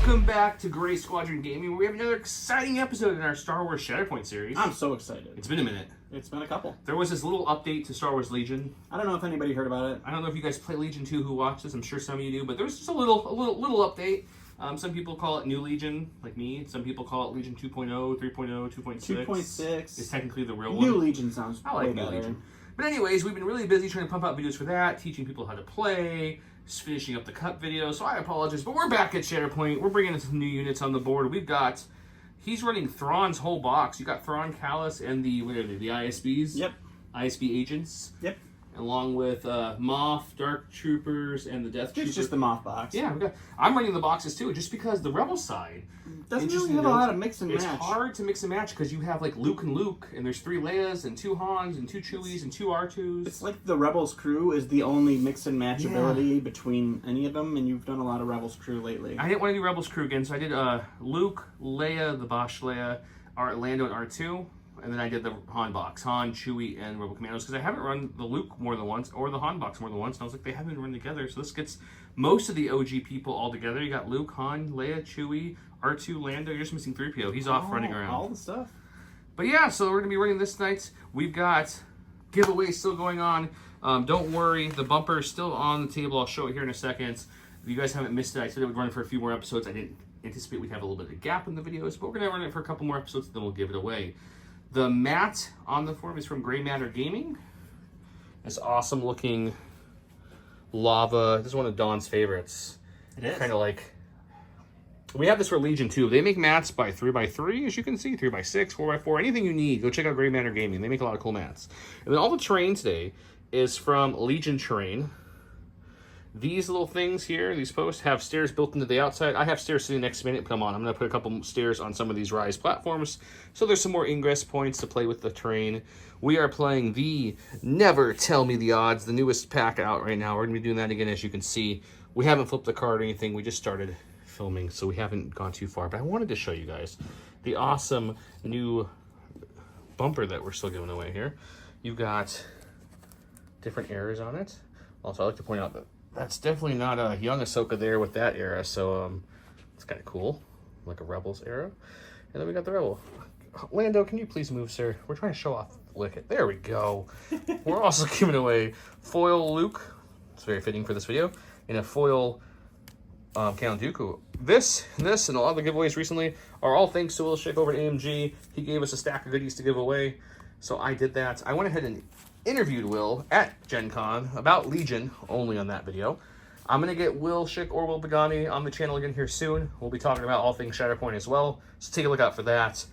Welcome back to Gray Squadron Gaming, where we have another exciting episode in our Star Wars Shatterpoint series. I'm so excited. It's been a minute. It's been a couple. There was this little update to Star Wars Legion. I don't know if anybody heard about it. I don't know if you guys play Legion 2 who watch this. I'm sure some of you do, but there was just a little update. Some people call it New Legion, like me. Some people call it Legion 2.0, 3.0, 2.6. 2.6 is technically the real one. New Legion sounds I like way New better. Legion. But anyways, we've been really busy trying to pump out videos for that, teaching people how to play, just finishing up the cup video, so I apologize. But we're back at Shatterpoint. We're bringing in some new units on the board. We've got, he's running Thrawn's whole box. You got Thrawn, Callus, and the, what are they, the ISBs? Yep. ISB agents. Yep. Along with Moff, Dark Troopers, and the Death Troopers. It's just the Moth box. Yeah, I'm running the boxes too, just because the Rebel side doesn't really have a lot of mix and match. It's hard to mix and match because you have like Luke, and there's 3 Leias, and 2 Hans, and 2 Chewies, and 2 R2s. It's like the Rebels crew is the only mix and match ability between any of them, and you've done a lot of Rebels crew lately. I didn't want to do Rebels crew again, so I did Luke, Leia, the Bosch Leia, Lando, and R2. And then I did the Han box, Han, Chewy, and Rebel Commandos, because I haven't run the Luke more than once, or the Han box more than once, and I was like, they haven't been run together, so this gets most of the OG people all together. You got Luke, Han, Leia, Chewy, R2, Lando, you're just missing 3PO. He's off running around. All the stuff. But yeah, so we're going to be running this night. We've got giveaways still going on. Don't worry, the bumper is still on the table. I'll show it here in a second. If you guys haven't missed it, I said it would run for a few more episodes. I didn't anticipate we'd have a little bit of a gap in the videos, but we're going to run it for a couple more episodes, then we'll give it away. The mat on the form is from Gray Matter Gaming. This awesome looking lava. This is one of Dawn's favorites. It is. Kind of like, we have this for Legion too. They make mats by 3x3, as you can see, 3x6, 4x4, anything you need. Go check out Gray Matter Gaming. They make a lot of cool mats. And then all the terrain today is from Legion Terrain. These little things here, these posts, have stairs built into the outside. I have stairs sitting next to me. Come on, I'm going to put a couple stairs on some of these rise platforms. So there's some more ingress points to play with the terrain. We are playing the Never Tell Me the Odds, the newest pack out right now. We're going to be doing that again, as you can see. We haven't flipped the card or anything. We just started filming, so we haven't gone too far. But I wanted to show you guys the awesome new bumper that we're still giving away here. You've got different eras on it. Also, I like to point out that that's definitely not a young Ahsoka there with that era, so it's kind of cool, like a Rebels era. And then we got the Rebel. Lando, can you please move, sir? We're trying to show off Wicket. There we go. We're also giving away foil Luke. It's very fitting for this video. And a foil Count Dooku. This, and a lot of the giveaways recently are all thanks to Will Schick over at AMG. He gave us a stack of goodies to give away, so I did that. I went ahead and interviewed Will at Gen Con about Legion only on that video. I'm going to get Will Schick or Will Begani on the channel again here soon. We'll be talking about all things Shatterpoint as well, so take a look out for that.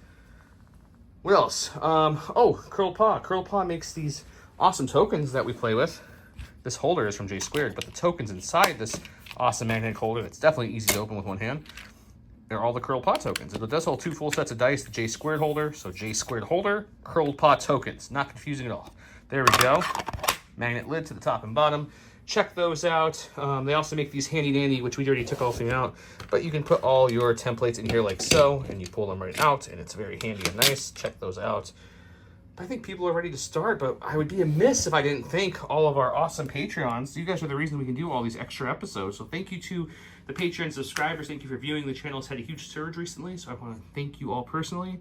What else? Oh, Curled Paw. Curled Paw makes these awesome tokens that we play with. This holder is from J Squared, but the tokens inside this awesome magnetic holder that's definitely easy to open with one hand, they're all the Curled Paw tokens. It does hold 2 full sets of dice, the J Squared holder, so J Squared holder, Curled Paw tokens. Not confusing at all. There we go. Magnet lid to the top and bottom. Check those out. They also make these handy dandy, which we already took all thing out, but you can put all your templates in here like so, and you pull them right out, and it's very handy and nice. Check those out. I think people are ready to start, but I would be amiss if I didn't thank all of our awesome Patreons. You guys are the reason we can do all these extra episodes, so thank you to the Patreon subscribers. Thank you for viewing. The channel's had a huge surge recently, so I want to thank you all personally.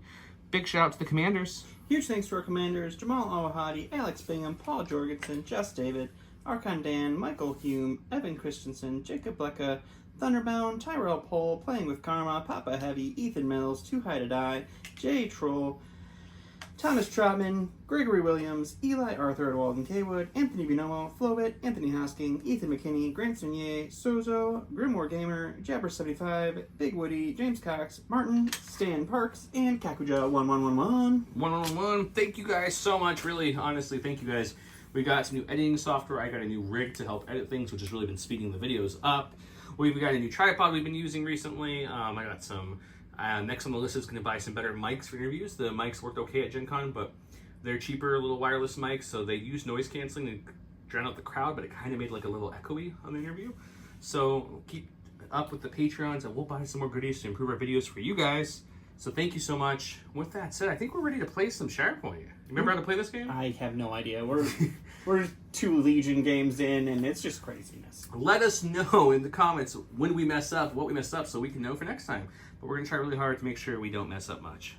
Big shout out to the commanders. Huge thanks to our commanders, Jamal Awahadi, Alex Bingham, Paul Jorgensen, Jess David, Archon Dan, Michael Hume, Evan Christensen, Jacob Blecka, Thunderbound, Tyrell Pohl, Playing with Karma, Papa Heavy, Ethan Mills, Too High to Die, Jay Troll, Thomas Trotman, Gregory Williams, Eli Arthur at Walden Kaywood, Anthony Binomo, Flowit, Anthony Hosking, Ethan McKinney, Grant Sonier, Sozo, Grimoire Gamer, Jabber75, Big Woody, James Cox, Martin, Stan Parks, and Kakuja1111. 111. Thank you guys so much. Really, honestly, thank you guys. We got some new editing software. I got a new rig to help edit things, which has really been speeding the videos up. We've got a new tripod we've been using recently. I got some... next on the list is going to buy some better mics for interviews. The mics worked okay at Gen Con, but they're cheaper little wireless mics, so they use noise canceling to drown out the crowd, but it kind of made like a little echoey on the interview. So keep up with the Patreons, and we'll buy some more goodies to improve our videos for you guys. So thank you so much. With that said, I think we're ready to play some Shatterpoint. You remember how to play this game? I have no idea. We're 2 Legion games in, and it's just craziness. Let us know in the comments when we mess up, what we messed up, so we can know for next time. But we're going to try really hard to make sure we don't mess up much.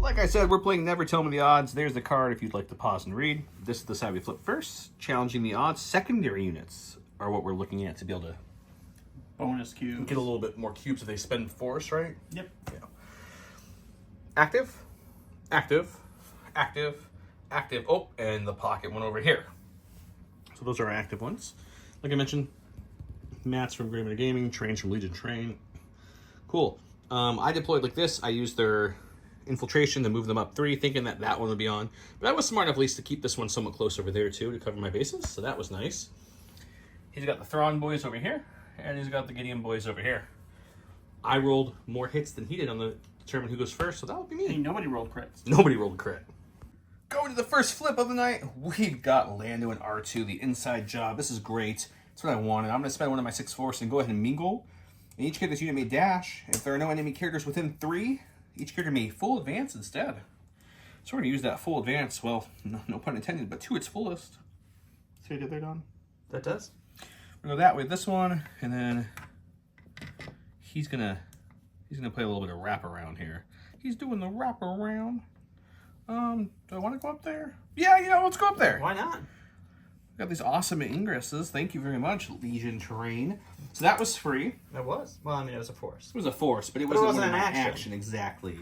Like I said, we're playing Never Tell Me the Odds. There's the card if you'd like to pause and read. This is the side we flip first. Challenging the odds. Secondary units are what we're looking at to be able to Bonus cubes. get a little bit more cubes if they spend force, right? Yep. Yeah. Active, active, active, active. Oh, and the pocket one over here. So those are our active ones. Like I mentioned, mats from Gray Matter Gaming, trains from Legion Train. Cool. I deployed like this. I used their infiltration to move them up 3, thinking that that one would be on. But I was smart enough at least to keep this one somewhat close over there too to cover my bases. So that was nice. He's got the Thrawn boys over here, and he's got the Gideon boys over here. I rolled more hits than he did on the determine who goes first, so that would be me. Hey, nobody rolled crits. Nobody rolled a crit. Going to the first flip of the night, we've got Lando and R2, the inside job. This is great. That's what I wanted. I'm going to spend one of my 6 force and go ahead and mingle. And each character's unit may dash. If there are no enemy characters within 3, each character may full advance instead. So we're going to use that full advance, well, no pun intended, but to its fullest. See what I did there, Don? That does. We're going to go that way with this one, and then he's gonna play a little bit of wraparound here. He's doing the wraparound. Do I want to go up there? Yeah, let's go up there. Why not? We got these awesome ingresses. Thank you very much, Legion Terrain. So that was free. It was. Well, I mean, it was a force. It was a force, but it wasn't an action. Exactly.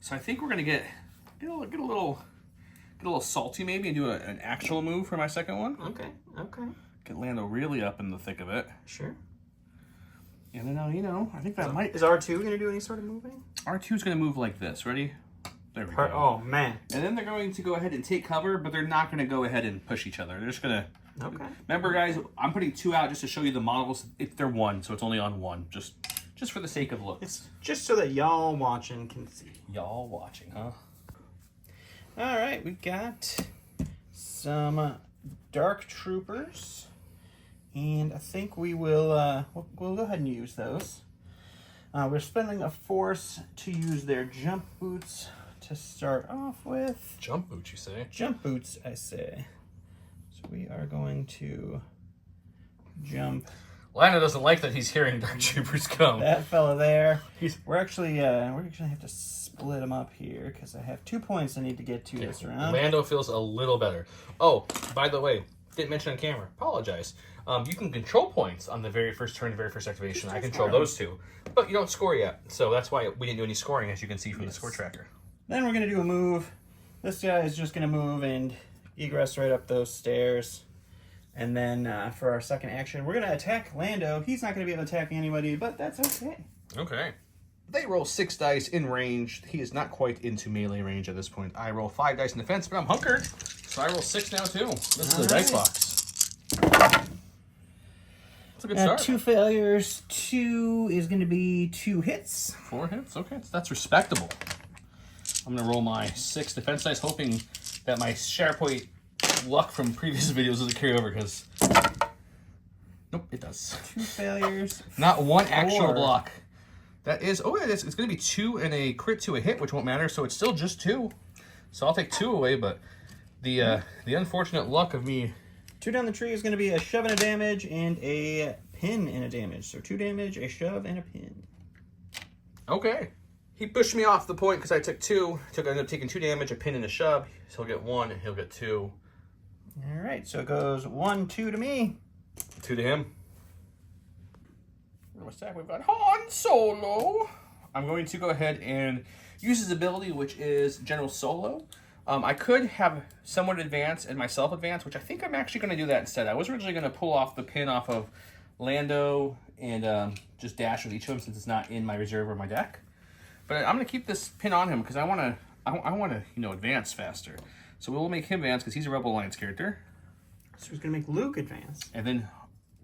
So I think we're gonna get a little salty maybe and do an actual move for my second one. Okay. Get Lando really up in the thick of it. Sure. And then I think that might. Is R2 going to do any sort of moving? R2's gonna move like this. Ready? There we go. Oh man. And then they're going to go ahead and take cover, but they're not going to go ahead and push each other. They're just going to... Okay. Remember, guys, I'm putting 2 out just to show you the models. If they're 1, so it's only on 1. Just for the sake of looks. It's just so that y'all watching can see. Y'all watching, huh? All right, we got some Dark Troopers. And I think we will we'll go ahead and use those. We're spending a force to use their jump boots to start off with. Jump boots, you say? Jump boots, I say. So we are going to jump. Lando doesn't like that he's hearing Dark Troopers come. That fella there. We're actually have to split them up here because I have 2 points I need to get to this round. Lando feels a little better. Oh, by the way, didn't mention on camera. Apologize. You can control points on the very first turn, very first activation. I control those 2, but you don't score yet. So that's why we didn't do any scoring, as you can see from the score tracker. Then we're going to do a move. This guy is just going to move and egress right up those stairs. And then for our second action, we're going to attack Lando. He's not going to be able to attack anybody, but that's okay. Okay. They roll 6 dice in range. He is not quite into melee range at this point. I roll 5 dice in defense, but I'm hunkered. So I roll 6 now, too. This is a dice box. That's a good start. 2 failures. 2 is going to be 2 hits. 4 hits? Okay, that's respectable. I'm going to roll my 6 defense dice, hoping that my Shatterpoint luck from previous videos doesn't carry over, because... Nope, it does. 2 failures. Not 1 actual block. That is... Oh, it's going to be 2 and a crit to a hit, which won't matter, so it's still just 2. So I'll take 2 away, but the unfortunate luck of me... 2 down the tree is going to be a shove and a damage and a pin and a damage. So 2 damage, a shove, and a pin. Okay. He pushed me off the point because I took 2. I ended up taking 2 damage, a pin, and a shove. So he'll get 1, and he'll get 2. All right, so it goes 1, 2 to me. 2 to him. What's that? We've got Han Solo. I'm going to go ahead and use his ability, which is General Solo. I could have someone advance and myself advance, which I think I'm actually going to do that instead. I was originally going to pull off the pin off of Lando and just dash with each of them since it's not in my reserve or my deck. But I'm going to keep this pin on him because I want to advance faster. So we'll make him advance because he's a Rebel Alliance character. So he's going to make Luke advance. And then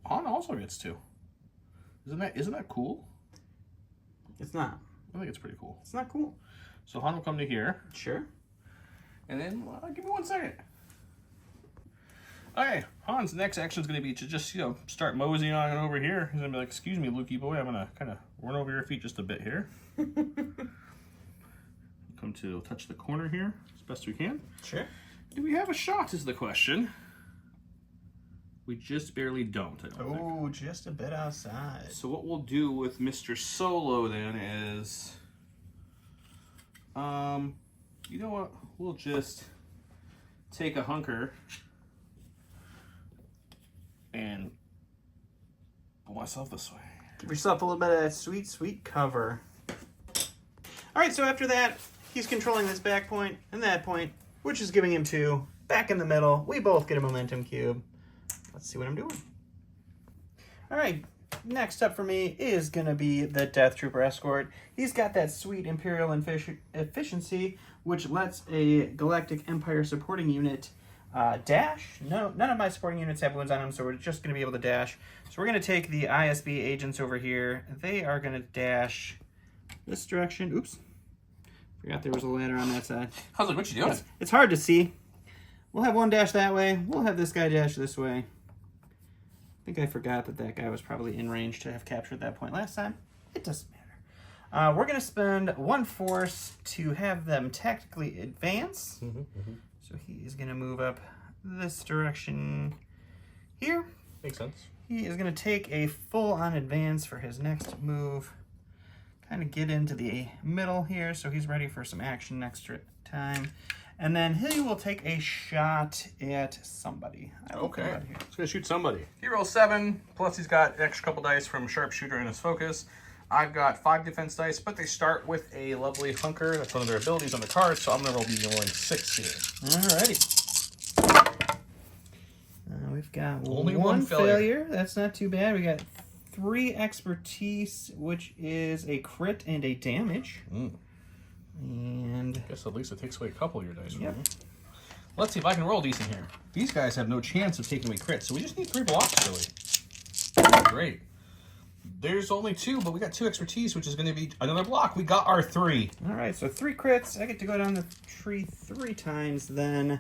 Han also gets 2. Isn't that cool? It's not. I think it's pretty cool. It's not cool. So Han will come to here. Sure. And then, give me 1 second. Okay, Han's next action is going to be to just, start moseying on over here. He's going to be like, excuse me, Lukey boy, I'm going to kind of run over your feet just a bit here. Come to touch the corner here as best we can. Sure. Do we have a shot is the question. We just barely don't, I don't think. Oh, just a bit outside. So what we'll do with Mr. Solo then is, you know what? We'll just take a hunker and pull myself this way. Give yourself a little bit of that sweet, sweet cover. All right, so after that, he's controlling this back point and that point, which is giving him 2. Back in the middle, we both get a momentum cube. Let's see what I'm doing. All right, next up for me is going to be the Death Trooper Escort. He's got that sweet Imperial efficiency, which lets a Galactic Empire supporting unit dash. No, none of my supporting units have wounds on them, so we're just going to be able to dash. So we're going to take the ISB agents over here. They are going to dash this direction. Oops. Forgot there was a ladder on that side. I was like, what you doing? It's hard to see. We'll have one dash that way. We'll have this guy dash this way. I think I forgot that guy was probably in range to have captured that point last time. It doesn't matter. We're going to spend 1 force to have them tactically advance. So he is going to move up this direction here. Makes sense. He is going to take a full-on advance for his next move. Kind of get into the middle here, so he's ready for some action next time. And then he will take a shot at somebody. Okay. He's going to shoot somebody. He rolls 7, plus he's got an extra couple dice from Sharpshooter in his focus. I've got 5 defense dice, but they start with a lovely hunker. That's one of their abilities on the card, so I'm going to be rolling 6 here. Alrighty. We've got only one failure. failure. That's not too bad. We got 3 expertise, which is a crit and a damage. And I guess at least it takes away a couple of your dice. Yep. Let's see if I can roll decent here. These guys have no chance of taking away crits, so we just need 3 blocks, really. Great. There's only 2, but we got 2 expertise, which is going to be another block. We got our 3. all right, so 3 crits. I get to go down the tree 3 times then.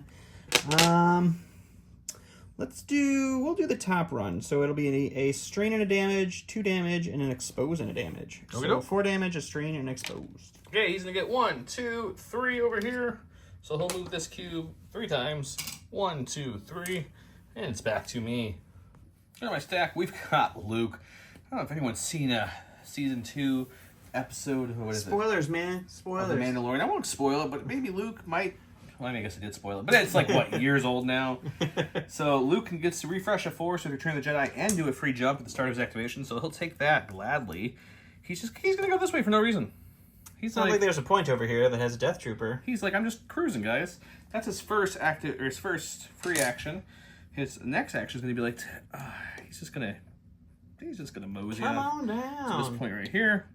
We'll do the top run. So it'll be a strain and a damage, 2 damage, and an expose and a damage. Okay, So 4 damage, a strain, and an exposed. Okay, he's going to get 1, 2, 3 over here. So he'll move this cube 3 times. 1, 2, 3. And it's back to me. In my stack, we've got Luke. I don't know if anyone's seen a season 2 episode. What is Spoilers, man. Spoilers. of The Mandalorian. I won't spoil it, but maybe Luke might. Well, I mean, I guess I did spoil it, but it's like, what, years old now? So Luke gets to refresh a force to Return of the Jedi and do a free jump at the start of his activation, so he'll take that gladly. He's going to go this way for no reason. He's Sounds like there's a point over here that has a Death Trooper. He's like, I'm just cruising, guys. That's his first active, or his first free action. His next action is going to be like, he's just going to mosey Come on down. to this point right here.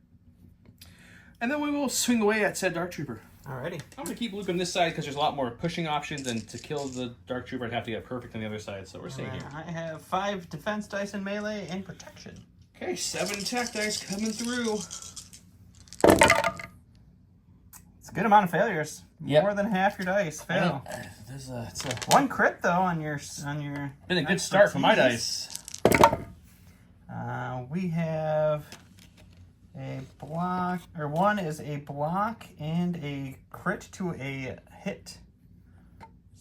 And then we will swing away at said Dark Trooper. Alrighty. I'm going to keep Luke on this side because there's a lot more pushing options, and to kill the Dark Trooper, I'd have to get perfect on the other side, so we're staying here. I have 5 defense dice in melee and protection. Okay, 7 attack dice coming through. It's a good amount of failures. Yep. More than half your dice fail. It's 1 crit though on your. been a good start for my dice. We have a block, or 1 is a block and a crit to a hit.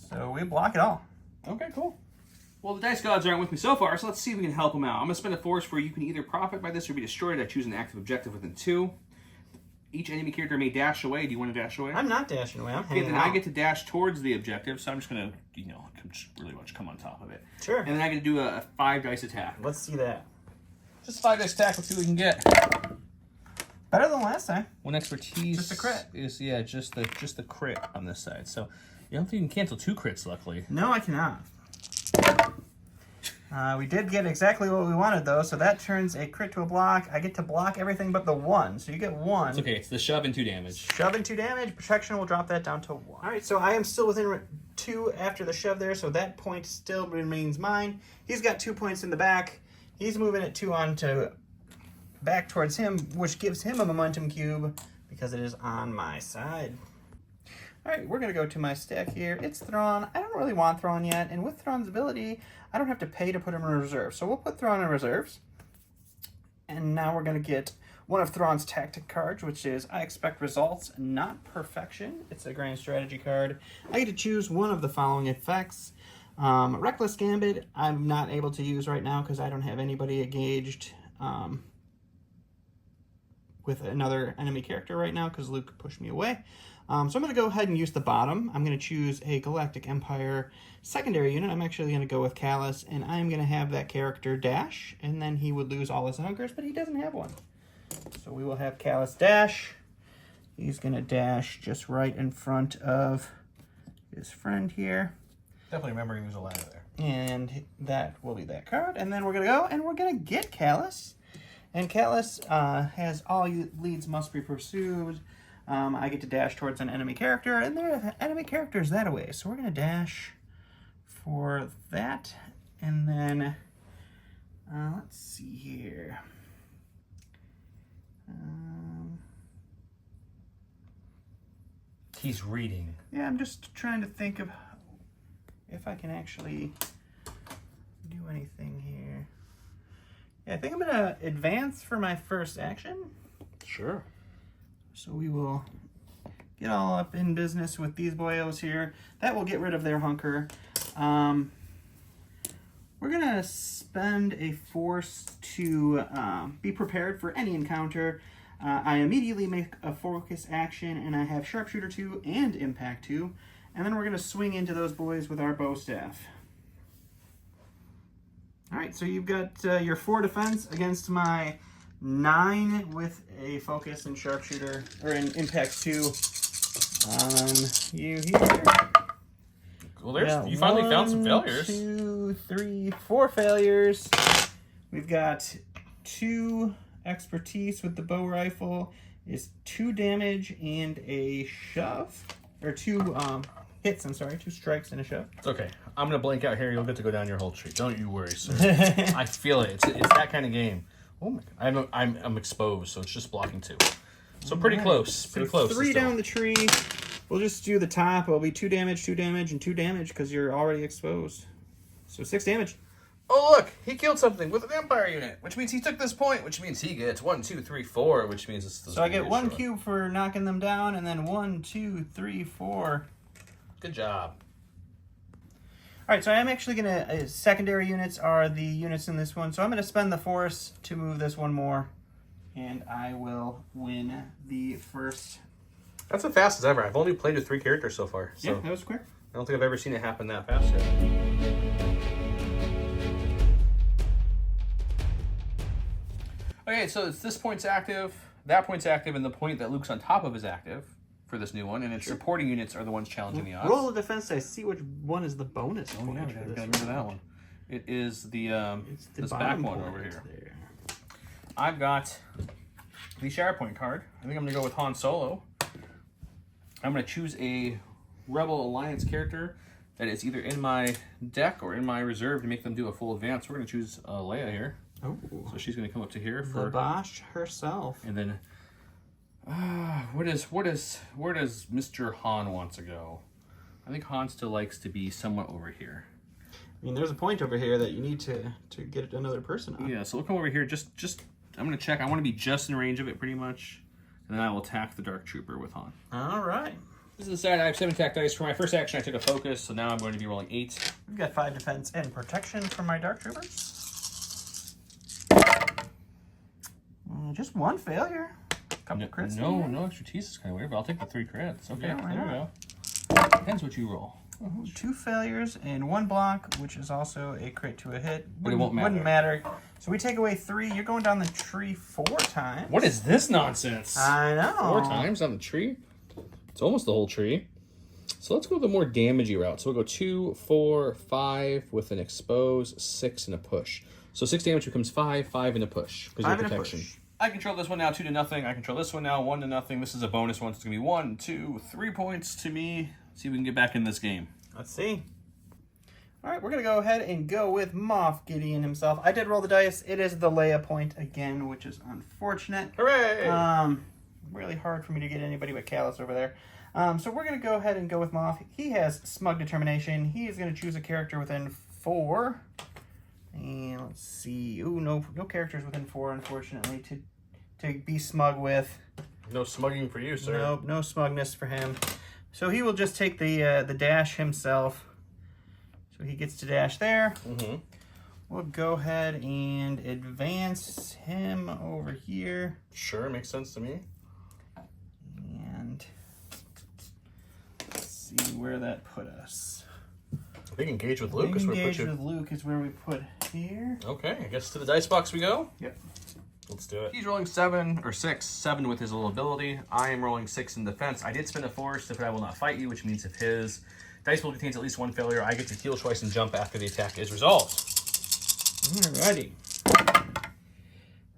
So we block it all. Okay, cool. Well, the dice gods aren't with me so far, so let's see if we can help them out. I'm going to spend a force where you can either profit by this or be destroyed. I choose an active objective within 2. Each enemy character may dash away. Do you want to dash away? I'm not dashing away. I'm Okay, hanging then out. I get to dash towards the objective, so I'm just going to, just really much come on top of it. Sure. And then I get to do a 5 dice attack. Let's see that. Just 5 dice attack. Let's see what we can get. Better than last time. 1 expertise. Just a crit. Is just the crit on this side. So you don't think you can cancel 2 crits, luckily. No, I cannot. We did get exactly what we wanted, though, so that turns a crit to a block. I get to block everything but the 1, so you get 1. It's okay. It's the shove and 2 damage. Shove and 2 damage. Protection will drop that down to 1. All right, so I am still within 2 after the shove there, so that point still remains mine. He's got 2 points in the back. He's moving it 2 on to back towards him, which gives him a momentum cube because it is on my side. All right, we're going to go to my stack here. It's Thrawn. I don't really want Thrawn yet, and with Thrawn's ability, I don't have to pay to put him in reserve. So we'll put Thrawn in reserves. And now we're going to get one of Thrawn's tactic cards, which is I expect results, not perfection. It's a grand strategy card. I get to choose one of the following effects. Reckless Gambit, I'm not able to use right now because I don't have anybody engaged with another enemy character right now because Luke pushed me away. So I'm going to go ahead and use the bottom. I'm going to choose a Galactic Empire secondary unit. I'm actually going to go with Callus, and I'm going to have that character dash, and then he would lose all his hunkers, but he doesn't have one. So we will have Callus dash. He's going to dash just right in front of his friend here. Definitely remembering there's a ladder there. And that will be that card. And then we're going to go, and we're going to get Callus. And Callus has all leads must be pursued. I get to dash towards an enemy character, and there are enemy characters that away. So we're going to dash for that. And then, let's see here. He's reading. Yeah, I'm just trying to think of if I can actually do anything here. Yeah, I think I'm going to advance for my first action. Sure. So we will get all up in business with these boyos here. That will get rid of their hunker. We're going to spend a force to be prepared for any encounter. I immediately make a focus action, and I have Sharpshooter 2 and Impact 2. And then we're going to swing into those boys with our bow staff. All right, so you've got your 4 defense against my 9 with a focus and Sharpshooter, or an Impact 2 on you here. Well, you finally found some failures. 1, 2, 3, 4 failures. We've got 2 expertise with the bow rifle. Is 2 damage and a shove, or 2 hits. I'm sorry, 2 strikes and a shove. It's okay. I'm gonna blank out here. You'll get to go down your whole tree. Don't you worry, sir. I feel it. It's that kind of game. Oh my God. I'm exposed, so it's just blocking 2. So pretty close. Pretty close. 3 down the tree. We'll just do the top. It'll be 2 damage, 2 damage, and 2 damage because you're already exposed. So 6 damage. Oh look, he killed something with an Empire unit, which means he took this point, which means he gets 1, 2, 3, 4, which means it's. So I get 1 cube for knocking them down, and then 1, 2, 3, 4. Good job. All right, so I'm actually gonna secondary units are the units in this one, so I'm gonna spend the force to move this one more, and I will win the first. That's the fastest ever. I've only played with 3 characters so far. So Yeah, that was quick. I don't think I've ever seen it happen that fast yet. Okay, so it's this point's active, that point's active, and the point that Luke's on top of is active for this new one, and its supporting units are the ones challenging the odds. Roll a defense dice. See which one is the bonus. Oh yeah, we gotta remember that one. It is the this back one over here. There. I've got the Shatterpoint card. I think I'm gonna go with Han Solo. I'm gonna choose a Rebel Alliance character that is either in my deck or in my reserve to make them do a full advance. We're gonna choose Leia here. Oh, so she's gonna come up to here for the Bosch herself. And then, where does Mr. Han want to go? I think Han still likes to be somewhat over here. I mean, there's a point over here that you need to get another person on. Yeah, so we'll come over here. Just I'm gonna check. I want to be just in range of it, pretty much, and then I will attack the Dark Trooper with Han. All right. This is the side. I have 7 attack dice. For my first action, I took a focus, so now I'm going to be rolling 8. We've got 5 defense and protection for my Dark Troopers. Just 1 failure. Couple crits. No expertise is kind of weird, but I'll take the 3 crits. Okay, Yeah, why there we not? go. Depends what you roll. 2 failures and 1 block, which is also a crit to a hit. But it won't matter. Wouldn't matter. So we take away 3. You're going down the tree 4 times. What is this nonsense? I know. 4 times on the tree? It's almost the whole tree. So let's go the more damagey route. So we'll go 2, 4, 5 with an expose, 6 and a push. So 6 damage becomes 5, 5 and a push because you have protection. I control this one now 2-0. I control this one now 1-0. This is a bonus one. So it's gonna be 1, 2, 3 points to me. See if we can get back in this game. Let's see. All right, we're going to go ahead and go with Moff Gideon himself. I did roll the dice. It is the Leia point again, which is unfortunate. Hooray! Really hard for me to get anybody but Callus over there. So we're going to go ahead and go with Moff. He has Smug Determination. He is going to choose a character within 4. And let's see. Ooh, no characters within 4, unfortunately, to be smug with. No smugging for you, sir. Nope, no smugness for him. So he will just take the dash himself. So he gets to dash there. Mm-hmm. We'll go ahead and advance him over here. Sure, makes sense to me. And let's see where that put us. I think engage with Luke is where we put you. Engage with Luke is where we put here. Okay, I guess to the dice box we go. Yep. Let's do it. He's rolling 7 or 6, 7 with his little ability. I am rolling 6 in defense. I did spend a force if I will not fight you, which means if his dice pool contains at least 1 failure, I get to heal twice and jump after the attack is resolved. Alrighty.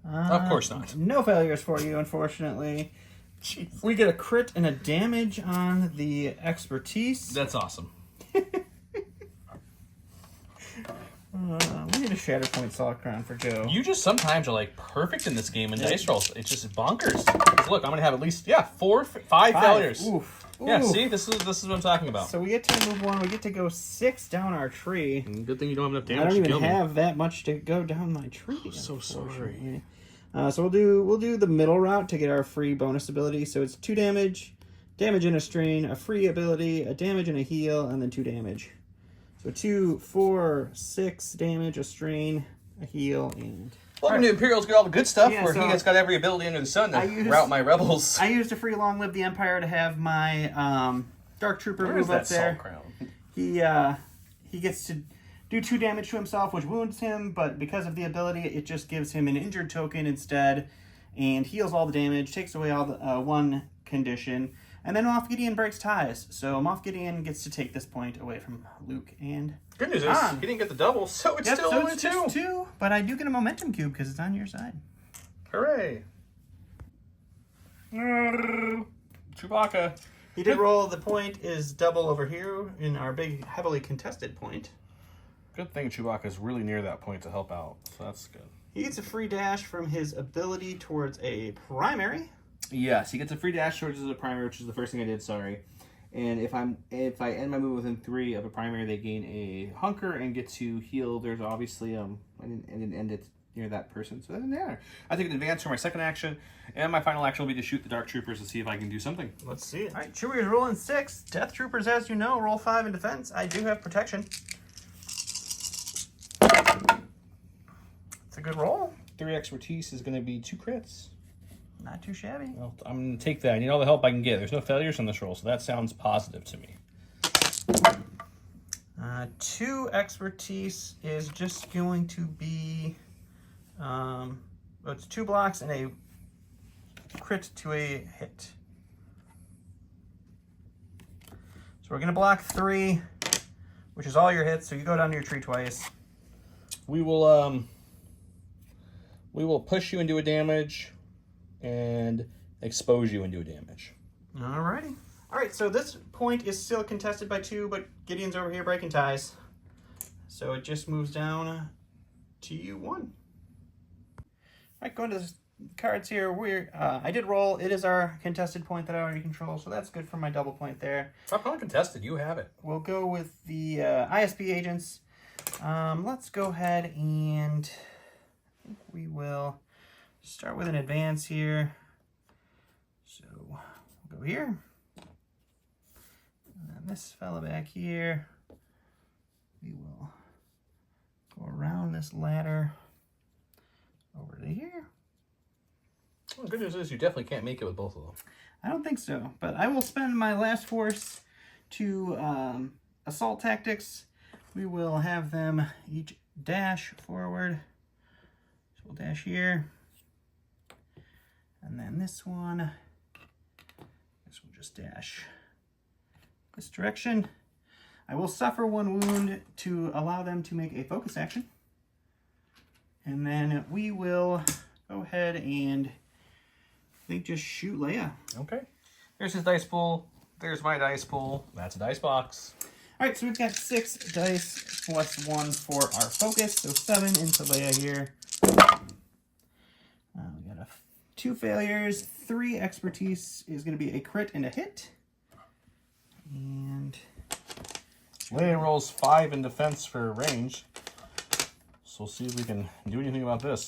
Of course not. No failures for you, unfortunately. Jeez. We get a crit and a damage on the expertise. That's awesome. We need a Shatterpoint Salt Crown for Joe. You just sometimes are like perfect in this game in dice rolls. It's just bonkers. Look, I'm gonna have at least 5 failures. Oof. Yeah, Oof. see, this is what I'm talking about. So we get to move 1. We get to go 6 down our tree. Good thing you don't have enough I damage don't to kill even me. have that much to go down my tree. I'm so sorry. So we'll do the middle route to get our free bonus ability. So it's 2 damage, damage and a strain, a free ability, a damage and a heal, and then 2 damage. So 2, 4, 6 damage, a strain, a heal, and... Welcome to Imperials, get all the good stuff, Yeah, where so he has got every ability under the sun to route my rebels. I used a free Long Live the Empire to have my Dark Trooper Where move is that up there. salt crown? He gets to do 2 damage to himself, which wounds him, but because of the ability, it just gives him an injured token instead, and heals all the damage, takes away all the 1 condition, and then Moff Gideon breaks ties. So Moff Gideon gets to take this point away from Luke and Good news is he didn't get the double, so it's still only 2. Just 2, but I do get a momentum cube because it's on your side. Hooray! Chewbacca. He did roll. The point is double over here in our big, heavily contested point. Good thing Chewbacca's really near that point to help out, so that's good. He gets a free dash from his ability towards a primary. Yes, he gets a free dash towards a primary, which is the first thing I did, sorry. And if I end my move within 3 of a primary, they gain a hunker and get to heal. There's obviously I didn't end it near that person, so that doesn't matter. I take an advance for my second action, and my final action will be to shoot the Dark Troopers to see if I can do something. Let's see it. All right, Chewy is rolling 6. Death Troopers, as you know, roll 5 in defense. I do have protection. It's a good roll. 3 expertise is going to be 2 crits. Not too shabby. Well, I'm going to take that. I need all the help I can get. There's no failures on this roll, so that sounds positive to me. 2 expertise is just going to be... it's 2 blocks and a crit to a hit. So we're going to block 3, which is all your hits, so you go down to your tree twice. We will push you into a damage and expose you into a damage. Alrighty. Alright, so this point is still contested by 2, but Gideon's over here breaking ties. So it just moves down to you 1. Alright, going to the cards here. I did roll. It is our contested point that I already control, so that's good for my double point there. Stop calling contested. You have it. We'll go with the ISB agents. Let's go ahead and I think we will start with an advance here. So we'll go here. And then this fella back here. We will go around this ladder over to here. Well, the good news is you definitely can't make it with both of them. I don't think so, but I will spend my last force to assault tactics. We will have them each dash forward. So we'll dash here. And then this one, I guess we'll just dash this direction. I will suffer 1 wound to allow them to make a focus action. And then we will go ahead and I think just shoot Leia. Okay. There's his dice pool. There's my dice pool. That's a dice box. All right, so we've got 6 dice plus 1 for our focus, so 7 into Leia here. We got 2 failures, 3 expertise is going to be a crit and a hit. And Leia rolls 5 in defense for range. So we'll see if we can do anything about this.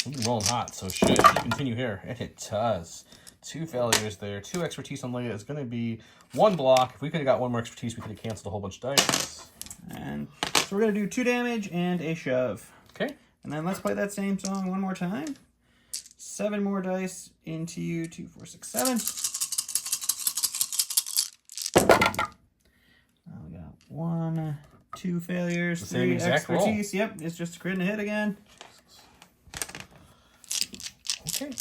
We've been rolling hot, so should she continue here? And it does. 2 failures there. 2 expertise on Leia is going to be 1 block. If we could have got 1 more expertise, we could have canceled a whole bunch of dice. And so we're going to do 2 damage and a shove. Okay. And then let's play that same song one more time. 7 more dice into you. 2, 4, 6, 7. We got 1, 2 failures, The 3 same exact expertise. Yep, it's just a crit and a hit again. Okay.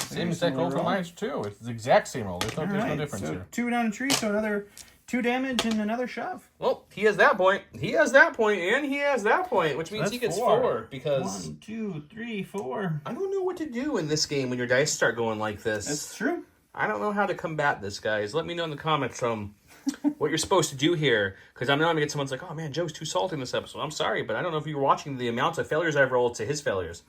Same exact roll for mine too. It's the exact same roll. There's no difference so here. 2 down a tree, so another 2 damage and another shove. Well, he has that point. He has that point, and he has that point, which means he gets 4 because 1, 2, 3, 4. I don't know what to do in this game when your dice start going like this. That's true. I don't know how to combat this, guys. Let me know in the comments what you're supposed to do here, because I'm not going to get someone's like, oh man, Joe's too salty in this episode. I'm sorry, but I don't know if you were watching the amounts of failures I've rolled to his failures.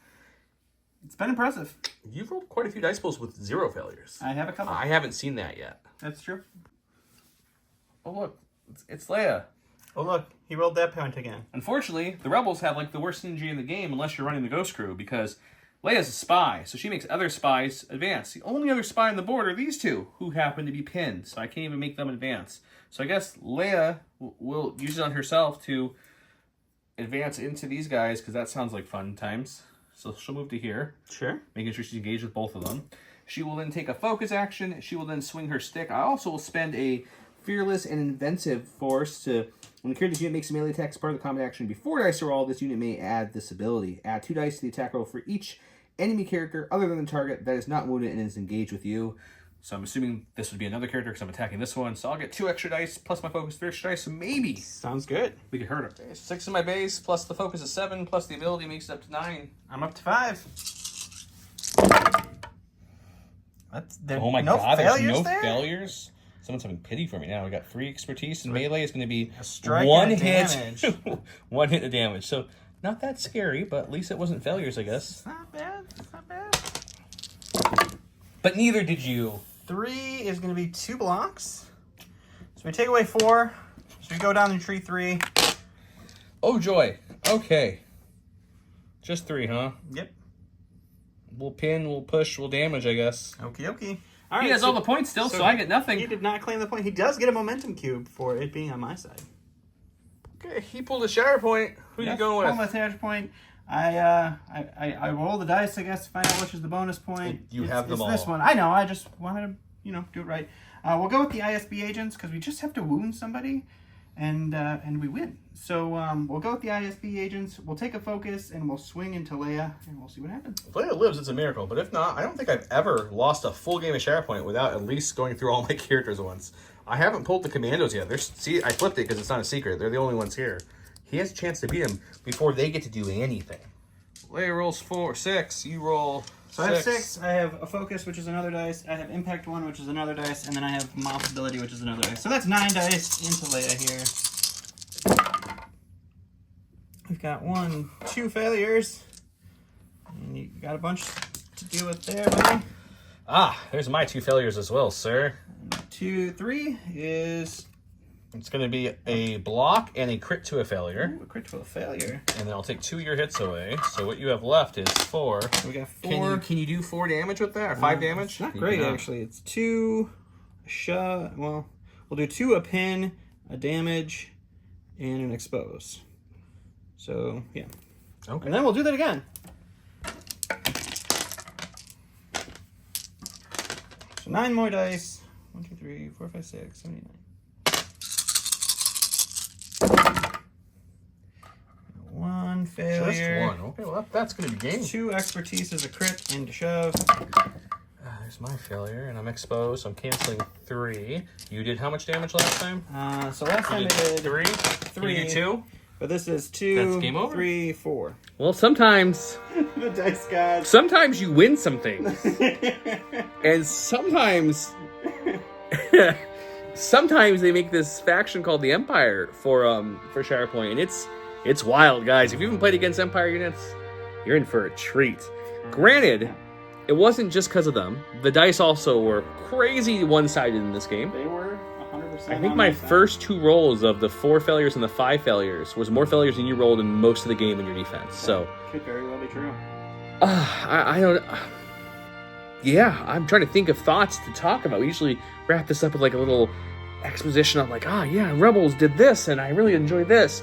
It's been impressive. You've rolled quite a few dice pulls with 0 failures. I have a couple. I haven't seen that yet. That's true. Oh look, it's Leia. Oh look, he rolled that point again. Unfortunately, the Rebels have like the worst synergy in the game unless you're running the Ghost Crew, because Leia's a spy, so she makes other spies advance. The only other spy on the board are these 2, who happen to be pinned, so I can't even make them advance. So I guess Leia will use it on herself to advance into these guys, because that sounds like fun times. So she'll move to here. Sure. Making sure she's engaged with both of them. She will then take a focus action. She will then swing her stick. I also will spend a fearless and inventive force to... When the character's unit makes a melee attack as part of the combat action before dice are roll, this unit may add this ability. Add 2 dice to the attack roll for each enemy character other than the target that is not wounded and is engaged with you. So I'm assuming this would be another character because I'm attacking this one. So I'll get 2 extra dice plus my focus 3 extra dice. So maybe Sounds good. we could hurt her. 6 in my base plus the focus is 7 plus the ability makes it up to 9. I'm up to 5. Oh my god, there's no there? failures? Someone's having pity for me now. We got 3 expertise, and melee is going to be A strike 1 and a hit. damage. 1 hit of damage. So not that scary, but at least it wasn't failures, I guess. It's not bad. It's not bad. But neither did you. 3 is going to be 2 blocks. So we take away 4. So we go down to tree 3. Oh joy. Okay. Just 3, huh? Yep. We'll pin, we'll push, we'll damage, I guess. Okie dokie. He has all the points still, so I get nothing. He did not claim the point. He does get a momentum cube for it being on my side. Okay, he pulled a Shatterpoint. Who you going with? My Shatterpoint. I roll the dice, I guess, to find out which is the bonus point. You have them all. It's this one. I know. I just wanted to, do it right. We'll go with the ISB agents because we just have to wound somebody, and we win. So we'll go with the ISB agents. We'll take a focus and we'll swing into Leia, and we'll see what happens. If Leia lives, it's a miracle. But if not, I don't think I've ever lost a full game of Shatterpoint without at least going through all my characters once. I haven't pulled the commandos yet. See, I flipped it because it's not a secret. They're the only ones here. He has a chance to beat him before they get to do anything. Leia rolls 6. You roll. So I have 6. I have a focus, which is another dice. I have impact 1, which is another dice, and then I have mouse ability, which is another dice. So that's 9 dice into Leia here. We've got 1, 2 failures, and you got a bunch to deal with there, buddy. Ah, there's my 2 failures as well, sir. 2, 3 is... It's going to be a block and a crit to a failure. Ooh, a crit to a failure. And then I'll take 2 of your hits away. So what you have left is 4. So we got 4. Can you do 4 damage with that? Or 5 damage? It's not great, actually. It's 2, a shove. Well, we'll do 2, a pin, a damage, and an expose. So, yeah. Okay. And then we'll do that again. So 9 more dice. 1, 2, 3, 4, 5, 6, 7, 8, 9. 1 failure. Just 1. Okay, well that's going to be game. 2 expertise is a crit and a shove. There's my failure, and I'm exposed, so I'm canceling 3. You did how much damage last time? So last time I did 3. 3. You did 2? But this is 2, That's game over. 3, 4. Well, sometimes... The dice gods. Sometimes you win some things. And sometimes... sometimes they make this faction called the Empire for Shatterpoint, and it's wild, guys. If you haven't played against Empire units, you're in for a treat. Granted, it wasn't just because of them. The dice also were crazy one-sided in this game. They were 100%. I think my first 2 rolls of the 4 failures and the 5 failures was more failures than you rolled in most of the game in your defense. So could very well be true. I don't. Yeah, I'm trying to think of thoughts to talk about. We usually wrap this up with like a little exposition of like, yeah, Rebels did this, and I really enjoyed this.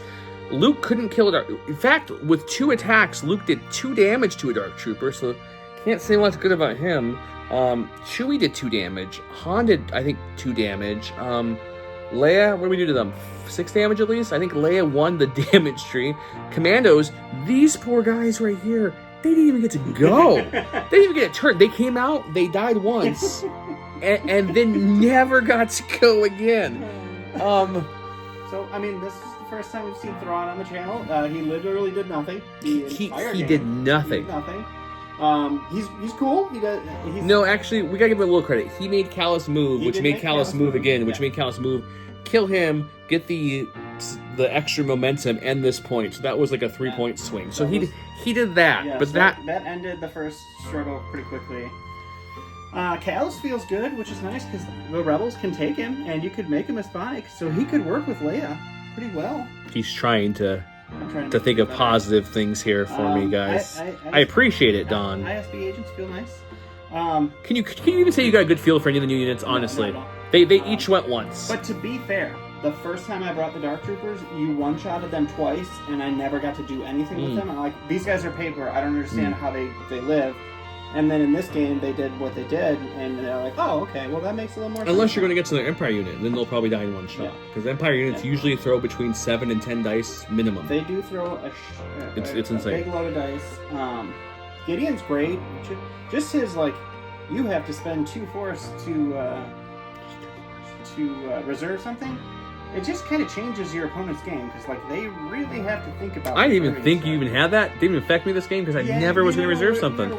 Luke couldn't kill a Dark. In fact, with 2 attacks, Luke did 2 damage to a Dark Trooper, so can't say what's good about him. Chewy did 2 damage. Han did, I think, 2 damage. Leia, what did we do to them? 6 damage at least? I think Leia won the damage tree. Commandos, these poor guys right here, they didn't even get to go. They didn't even get a turn. They came out, they died once, and then never got to go again. So, I mean, this is the first time we've seen Thrawn on the channel. He literally did nothing. He did nothing. He did nothing. He's cool. No, actually, we gotta give him a little credit. He made Callus move, which made Callus move again, which made Callus move, kill him, get the extra momentum, end this point. So that was like a 3-point swing. So he did that, yeah, but so that ended the first struggle pretty quickly. Callus feels good, which is nice because the Rebels can take him, and you could make him a spy, so he could work with Leia pretty well. He's trying to think of positive things here for me, guys. I appreciate it, Don. ISB agents feel nice. Can you even say you got a good feel for any of the new units? Honestly, no. They each went once. But to be fair, the first time I brought the Dark Troopers, you one-shotted them twice, and I never got to do anything with them. I'm like, these guys are paper. I don't understand how they live. And then in this game, they did what they did, and they're like, oh, okay, well, that makes a little more sense. Unless you're going to get to the Empire unit, then they'll probably die in one shot. Because Empire units usually throw between 7 and 10 dice minimum. They do throw it's a insane. big load of dice. Gideon's great. Just his, like, you have to spend 2 force to reserve something. It just kind of changes your opponent's game, because like they really have to think about. I didn't even think you even had that. Didn't even affect me this game because I never was going to reserve something.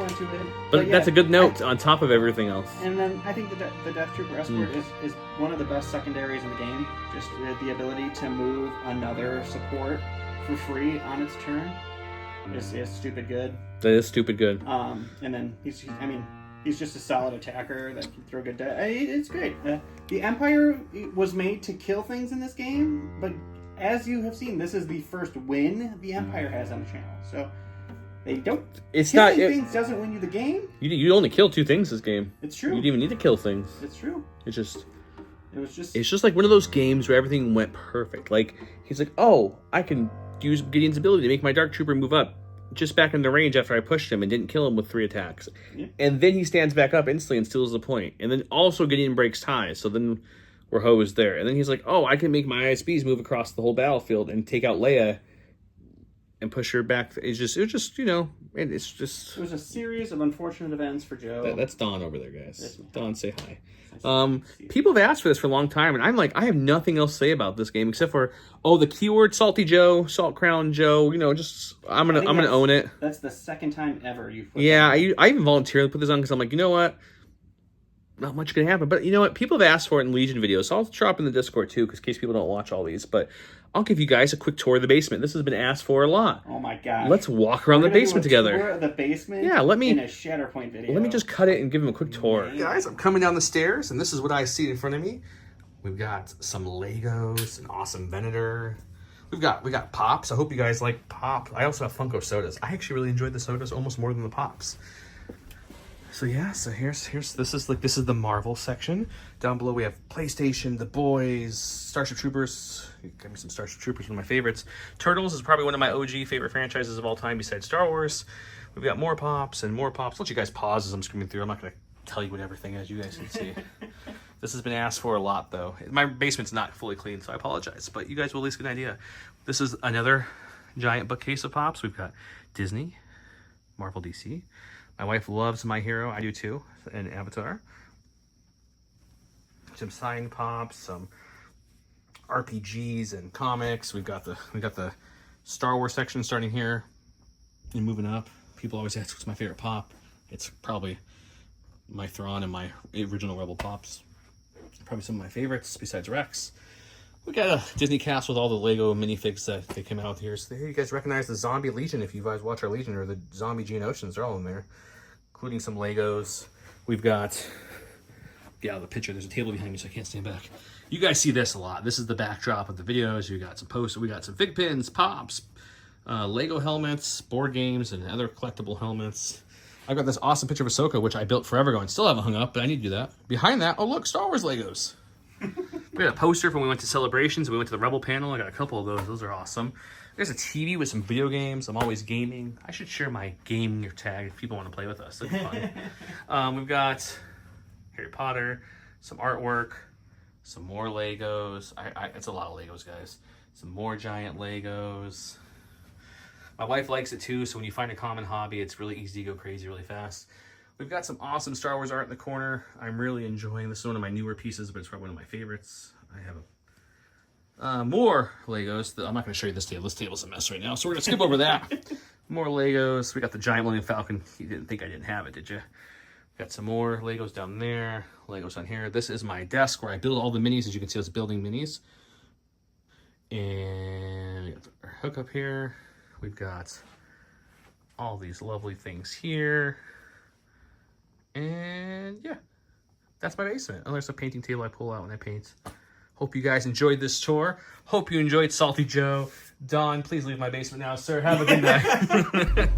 But that's a good note on top of everything else. And then I think the Death Trooper Escort is one of the best secondaries in the game. Just the ability to move another support for free on its turn is stupid good. That is stupid good. And then he's just a solid attacker that can throw good dice. It's great. The Empire was made to kill things in this game, but as you have seen, this is the first win the Empire has on the channel. So they don't. Killing things doesn't win you the game. You only kill 2 things this game. It's true. You didn't even need to kill things. It's true. It's just like one of those games where everything went perfect. Like he's like, oh, I can use Gideon's ability to make my Dark Trooper move up just back in the range after I pushed him and didn't kill him with 3 attacks. Yeah. And then he stands back up instantly and steals the point. And then also Gideon breaks ties, so then we're hosed there. And then he's like, oh, I can make my ISBs move across the whole battlefield and take out Leia and push her back. It was just, it's just... It was a series of unfortunate events for Joe. That's Don over there, guys. Don, say hi. People have asked for this for a long time, and I'm like, I have nothing else to say about this game except for, the keyword Salty Joe, Salt Crown Joe. I'm gonna own it. That's the second time ever you've put I even voluntarily put this on because I'm like, you know what? Not much gonna happen, but you know what? People have asked for it in Legion videos, so I'll drop in the Discord too, because in case people don't watch all these. But I'll give you guys a quick tour of the basement. This has been asked for a lot. Oh my god! Let's walk around the basement together. Tour of the basement. Yeah, in a Shatterpoint video. Let me just cut it and give them a quick tour. Hey guys, I'm coming down the stairs, and this is what I see in front of me. We've got some Legos, an awesome Venator. We got Pops. I hope you guys like Pop. I also have Funko sodas. I actually really enjoyed the sodas almost more than the Pops. So yeah, here's this is the Marvel section. Down below we have PlayStation, The Boys, Starship Troopers. Got me some Starship Troopers, one of my favorites. Turtles is probably one of my OG favorite franchises of all time besides Star Wars. We've got more Pops and more Pops. I'll let you guys pause as I'm screaming through. I'm not gonna tell you what everything is. You guys can see. This has been asked for a lot though. My basement's not fully clean, so I apologize. But you guys will at least get an idea. This is another giant bookcase of Pops. We've got Disney, Marvel, DC. My wife loves My Hero. I do too. And Avatar. Some signed Pops, some RPGs and comics. We got the Star Wars section starting here and moving up. People always ask what's my favorite Pop. It's probably my Thrawn and my original Rebel Pops. Probably some of my favorites besides Rex. We got a Disney cast with all the Lego minifigs that they came out with here. So here you guys recognize the Zombie Legion if you guys watch our Legion, or the Zombie Geonosians. They're all in there. including some Legos. We've got, get out of the picture, there's a table behind me so I can't stand back. You guys see this a lot. This is the backdrop of the videos. You got some posters, we got some Fig Pins, Pops, Lego helmets, board games, and other collectible helmets. I've got this awesome picture of Ahsoka, which I built forever ago and still haven't hung up, but I need to do that. Behind that, oh look, Star Wars Legos. We got a poster from when we went to Celebrations. We went to the Rebel panel. I got a couple of those. Those are awesome. There's a TV with some video games. I'm always gaming. I should share my gaming tag if people want to play with us. That'd be fun. We've got Harry Potter, some artwork, some more Legos. It's a lot of Legos, guys. Some more giant Legos. My wife likes it too, so when you find a common hobby, it's really easy to go crazy really fast. We've got some awesome Star Wars art in the corner. I'm really enjoying this. Is one of my newer pieces, but it's probably one of my favorites. I have more Legos. I'm not going to show you this table. This table's a mess right now, so we're going to skip over that. More Legos. We got the giant Millennium Falcon. You didn't think I didn't have it, did you? Got some more Legos down there. Legos on here. This is my desk where I build all the minis. As you can see, I was building minis. And we got our hookup here. We've got all these lovely things here. And yeah, that's my basement. Oh, there's a painting table I pull out when I paint. Hope you guys enjoyed this tour. Hope you enjoyed Salty Joe. Don, please leave my basement now, sir. Have a good night.